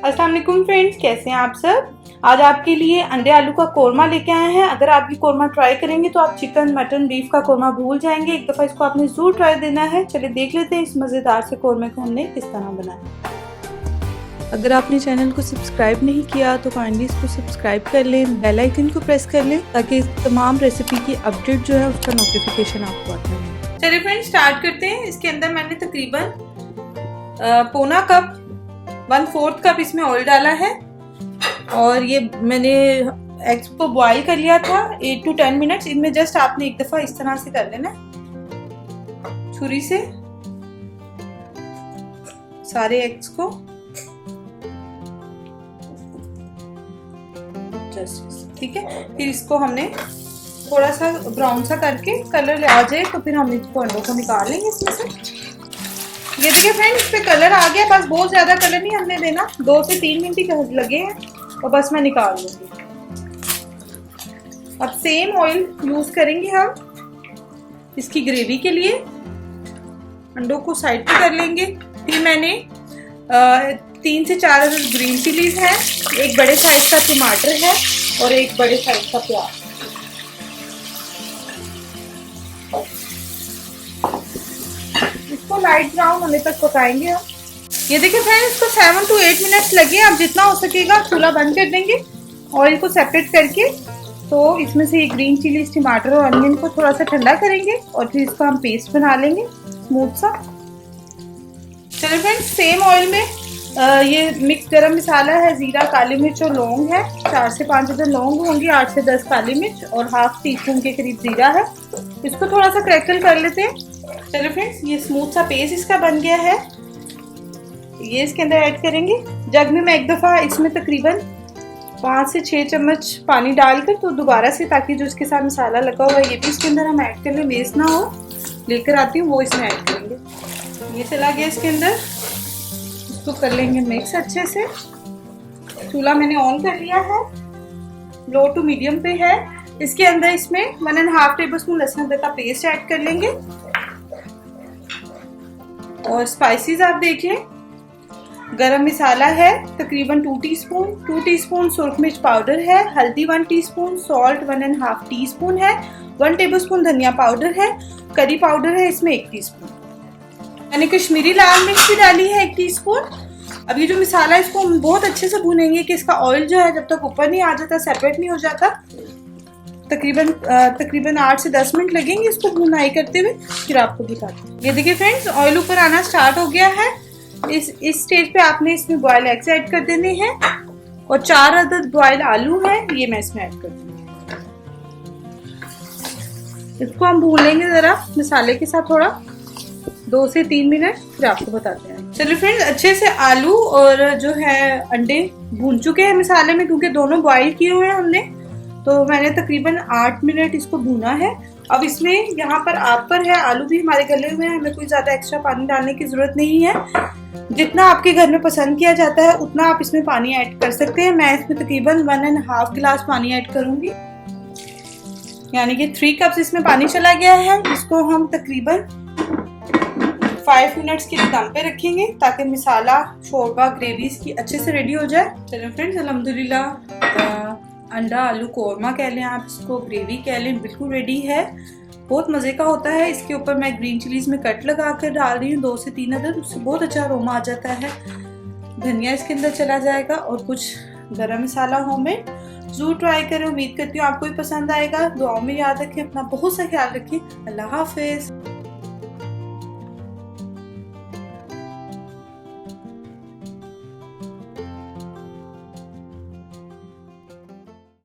अस्सलाम वालेकुम फ्रेंड्स, कैसे हैं आप सब। आज आपके लिए अंडे आलू का कोरमा लेके आए हैं। अगर आप ये कोरमा ट्राई करेंगे तो आप चिकन मटन बीफ का कोरमा भूल जाएंगे। एक दफ़ा इसको आपने ज़रूर ट्राई देना है। चलिए देख लेते हैं इस मज़ेदार से कोरमे को हमने किस तरह बनाया। अगर आपने चैनल को सब्सक्राइब नहीं किया तो काइंडली इसको सब्सक्राइब कर लें, बेल आइकन को प्रेस कर लें ताकि तमाम रेसिपी की अपडेट जो है उसका नोटिफिकेशन आपको आता है। चलिए फ्रेंड्स स्टार्ट करते हैं। इसके अंदर मैंने तकरीबन पौना कप 1/4 कप इसमें ऑयल डाला है और ये मैंने एग्स को बॉईल कर लिया था 8 to 10 मिनट्स। इनमें जस्ट आपने एक दफा इस तरह से कर लेना छुरी से सारे एग्स को जस्ट, ठीक है। फिर इसको हमने थोड़ा सा ब्राउन सा करके कलर आ जाए तो फिर हम इसको अंडों को निकाल लेंगे इसमें से। ये देखिए फ्रेंड्स, इस पे कलर आ गया, बस बहुत ज्यादा कलर नहीं हमने देना, 2 से 3 मिनट ही लगे हैं और बस मैं निकाल लूंगी। अब सेम ऑयल यूज करेंगे हम इसकी ग्रेवी के लिए। अंडों को साइड पे कर लेंगे। फिर मैंने 3 से 4 ग्रीन चिलीज है, एक बड़े साइज का टमाटर है और एक बड़े साइज का प्याज। इसको लाइट ब्राउन होने तक पकाएंगे हम। ये देखिए फ्रेंड्स, इसको 7 to 8 मिनट्स लगे। आप जितना हो सकेगा चूल्हा बंद कर देंगे और इनको सेपरेट करके तो इसमें से ग्रीन चिली, टमाटर और अनियन को थोड़ा सा ठंडा करेंगे और फिर इसका हम पेस्ट बना लेंगे स्मूथ सा। चलिए फ्रेंड्स, सेम ऑयल में ये मिक्स गरम मसाला है, जीरा, काली मिर्च और लौंग है। 4 से 5 अदर लौंग होंगी, 8 से 10 काली मिर्च और ½ टीस्पून के करीब जीरा है। इसको थोड़ा सा क्रैकल कर लेते हैं। चलो फ्रेंड्स, ये स्मूथ सा पेस्ट इसका बन गया है। ये इसके अंदर ऐड करेंगे। जग में मैं एक दफ़ा इसमें तकरीबन 5 से 6 चम्मच पानी डालकर तो दोबारा से, ताकि जो इसके साथ मसाला लगा हुआ है ये भी इसके अंदर हम ऐड कर लें, वेस्ट ना हो। लेकर आती हूँ, वो इसमें ऐड करेंगे। ये चला गया इसके अंदर, इसको कर लेंगे मिक्स अच्छे से। चूल्हा मैंने ऑन कर लिया है, लो टू मीडियम पे है। इसके अंदर इसमें 1.5 टेबलस्पून लहसुन अदरक का पेस्ट ऐड कर लेंगे और स्पाइसेस आप देख लें। गरम मसाला है तकरीबन 2 टीस्पून सुरख मिर्च पाउडर है, हल्दी 1 टीस्पून, सॉल्ट 1.5 टीस्पून है, 1 टेबलस्पून धनिया पाउडर है, करी पाउडर है इसमें 1 टीस्पून। मैंने कश्मीरी लाल मिर्च भी डाली है 1 टीस्पून। अब ये जो मसाला है इसको हम बहुत अच्छे से भूनेंगे कि इसका ऑयल जो है जब तक ऊपर नहीं आ जाता, सेपरेट नहीं हो जाता। तकरीबन 8 से 10 मिनट लगेंगे इसको भुनाई करते हुए, फिर आपको दिखाते हैं। ये देखिए फ्रेंड्स, ऑयल ऊपर आना स्टार्ट हो गया है। इस स्टेज पे आपने इसमें बॉयल एग्स ऐड कर देने हैं और 4 अदद बॉयल आलू है, ये मैं इसमें ऐड कर दूंगी। इसको हम भून लेंगे जरा मसाले के साथ थोड़ा 2 से 3 मिनट, फिर आपको बताते हैं। चलिए फ्रेंड्स, अच्छे से आलू और जो है अंडे भून चुके हैं मसाले में, क्योंकि दोनों बॉयल किए हुए हैं हमने। तो मैंने तकरीबन 8 मिनट इसको भूना है। अब इसमें यहाँ पर आप पर है, आलू भी हमारे गले हुए हैं, हमें कोई ज्यादा एक्स्ट्रा पानी डालने की जरूरत नहीं है। जितना आपके घर में पसंद किया जाता है उतना आप इसमें पानी ऐड कर सकते हैं। मैं इसमें तकरीबन 1.5 गिलास पानी ऐड करूंगी, यानी कि 3 कप्स इसमें पानी चला गया है। इसको हम तकरीबन 5 मिनट्स के लिए दम पे रखेंगे ताकि मसाला, शोरबा, ग्रेवी इसकी अच्छे से रेडी हो जाए। चलो फ्रेंड्स, अल्हम्दुलिल्लाह अंडा आलू कोरमा कह लें आप इसको, ग्रेवी कह लें, बिल्कुल रेडी है। बहुत मज़े का होता है। इसके ऊपर मैं ग्रीन चिलीज में कट लगा कर डाल रही हूँ 2 से 3 अदर, उससे बहुत अच्छा अरोमा आ जाता है। धनिया इसके अंदर चला जाएगा और कुछ गरम मसाला होममेड। जरूर ट्राई करें, उम्मीद करती हूँ आपको भी पसंद आएगा। दुआओं में याद रखें, अपना बहुत सा ख्याल रखें। अल्लाह हाफिज।